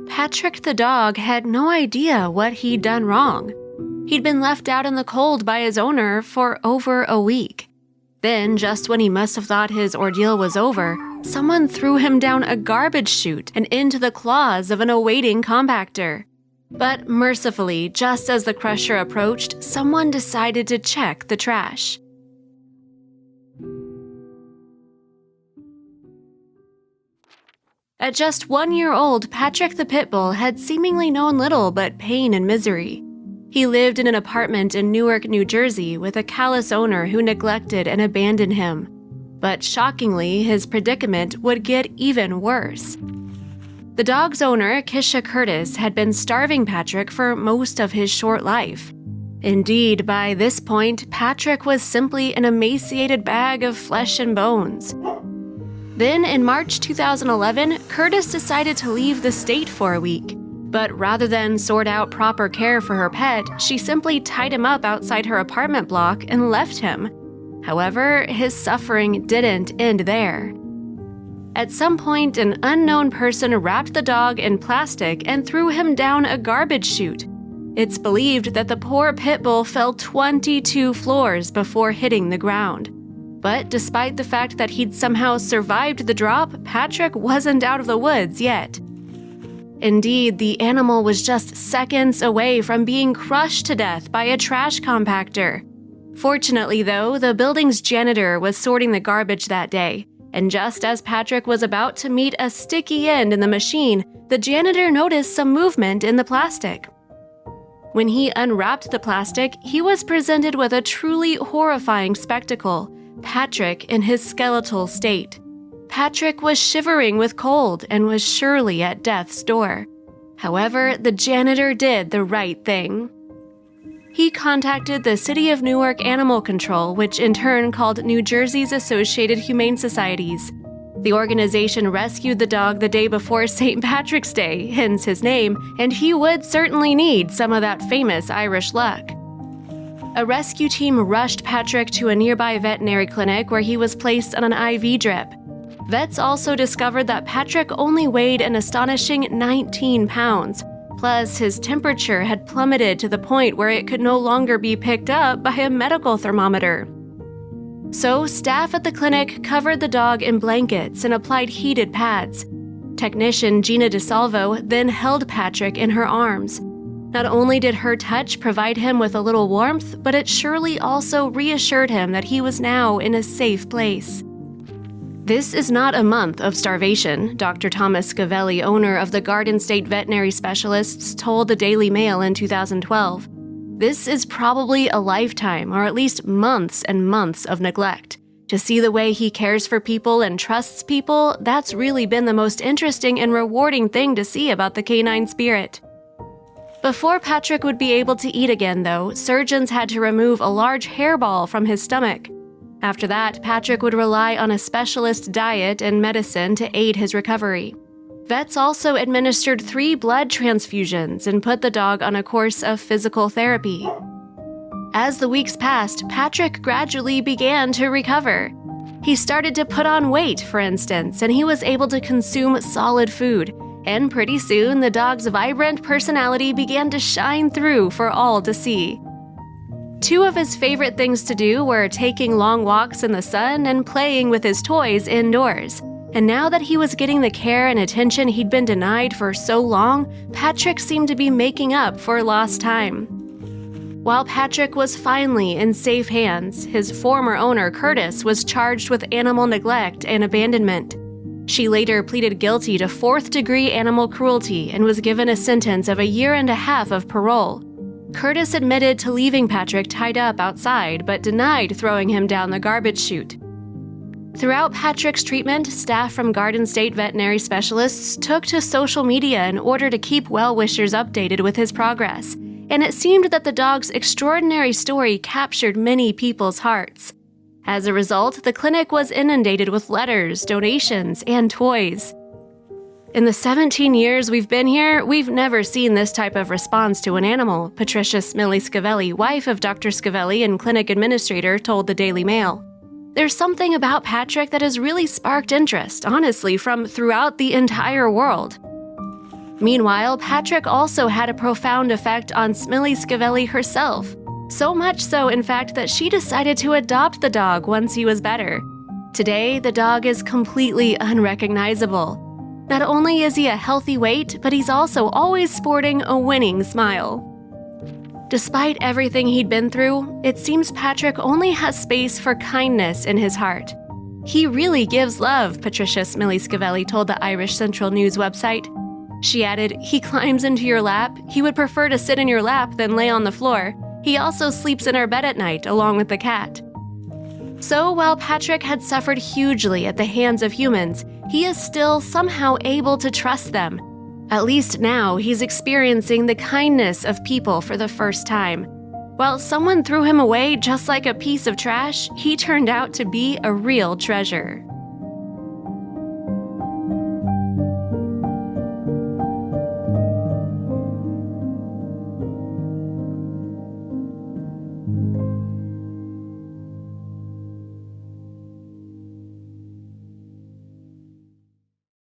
Patrick the dog had no idea what he'd done wrong. He'd been left out in the cold by his owner for over a week. Then, just when he must have thought his ordeal was over, someone threw him down a garbage chute and into the claws of an awaiting compactor. But mercifully, just as the crusher approached, someone decided to check the trash. At just 1 year old, Patrick the pit bull had seemingly known little but pain and misery. He lived in an apartment in Newark, New Jersey, with a callous owner who neglected and abandoned him. But shockingly, his predicament would get even worse. The dog's owner, Kisha Curtis, had been starving Patrick for most of his short life. Indeed, by this point, Patrick was simply an emaciated bag of flesh and bones. Then, in March 2011, Curtis decided to leave the state for a week. But rather than sort out proper care for her pet, she simply tied him up outside her apartment block and left him. However, his suffering didn't end there. At some point, an unknown person wrapped the dog in plastic and threw him down a garbage chute. It's believed that the poor pit bull fell 22 floors before hitting the ground. But despite the fact that he'd somehow survived the drop, Patrick wasn't out of the woods yet. Indeed, the animal was just seconds away from being crushed to death by a trash compactor. Fortunately, though, the building's janitor was sorting the garbage that day, and just as Patrick was about to meet a sticky end in the machine, the janitor noticed some movement in the plastic. When he unwrapped the plastic, he was presented with a truly horrifying spectacle: Patrick in his skeletal state. Patrick was shivering with cold and was surely at death's door. However, the janitor did the right thing. He contacted the City of Newark Animal Control, which in turn called New Jersey's Associated Humane Societies. The organization rescued the dog the day before St. Patrick's Day, hence his name, and he would certainly need some of that famous Irish luck. A rescue team rushed Patrick to a nearby veterinary clinic where he was placed on an IV drip. Vets also discovered that Patrick only weighed an astonishing 19 pounds. Plus, his temperature had plummeted to the point where it could no longer be picked up by a medical thermometer. So, staff at the clinic covered the dog in blankets and applied heated pads. Technician Gina DeSalvo then held Patrick in her arms. Not only did her touch provide him with a little warmth, but it surely also reassured him that he was now in a safe place. This is not a month of starvation, Dr. Thomas Scavelli, owner of the Garden State Veterinary Specialists, told the Daily Mail in 2012. This is probably a lifetime, or at least months and months of neglect. To see the way he cares for people and trusts people, that's really been the most interesting and rewarding thing to see about the canine spirit. Before Patrick would be able to eat again, though, surgeons had to remove a large hairball from his stomach. After that, Patrick would rely on a specialist diet and medicine to aid his recovery. Vets also administered 3 blood transfusions and put the dog on a course of physical therapy. As the weeks passed, Patrick gradually began to recover. He started to put on weight, for instance, and he was able to consume solid food. And pretty soon, the dog's vibrant personality began to shine through for all to see. 2 of his favorite things to do were taking long walks in the sun and playing with his toys indoors. And now that he was getting the care and attention he'd been denied for so long, Patrick seemed to be making up for lost time. While Patrick was finally in safe hands, his former owner, Curtis, was charged with animal neglect and abandonment. She later pleaded guilty to 4th-degree animal cruelty and was given a sentence of 1.5 years of parole. Curtis admitted to leaving Patrick tied up outside, but denied throwing him down the garbage chute. Throughout Patrick's treatment, staff from Garden State Veterinary Specialists took to social media in order to keep well-wishers updated with his progress, and it seemed that the dog's extraordinary story captured many people's hearts. As a result, the clinic was inundated with letters, donations, and toys. In the 17 years we've been here, we've never seen this type of response to an animal, Patricia Smillie-Scavelli, wife of Dr. Scavelli and clinic administrator, told the Daily Mail. There's something about Patrick that has really sparked interest, honestly, from throughout the entire world. Meanwhile, Patrick also had a profound effect on Smillie-Scavelli herself. So much so, in fact, that she decided to adopt the dog once he was better. Today, the dog is completely unrecognizable. Not only is he a healthy weight, but he's also always sporting a winning smile. Despite everything he'd been through, it seems Patrick only has space for kindness in his heart. He really gives love, Patricia Smillie-Scavelli told the Irish Central News website. She added, "He climbs into your lap. He would prefer to sit in your lap than lay on the floor. He also sleeps in our bed at night, along with the cat." So while Patrick had suffered hugely at the hands of humans, he is still somehow able to trust them. At least now he's experiencing the kindness of people for the first time. While someone threw him away just like a piece of trash, he turned out to be a real treasure.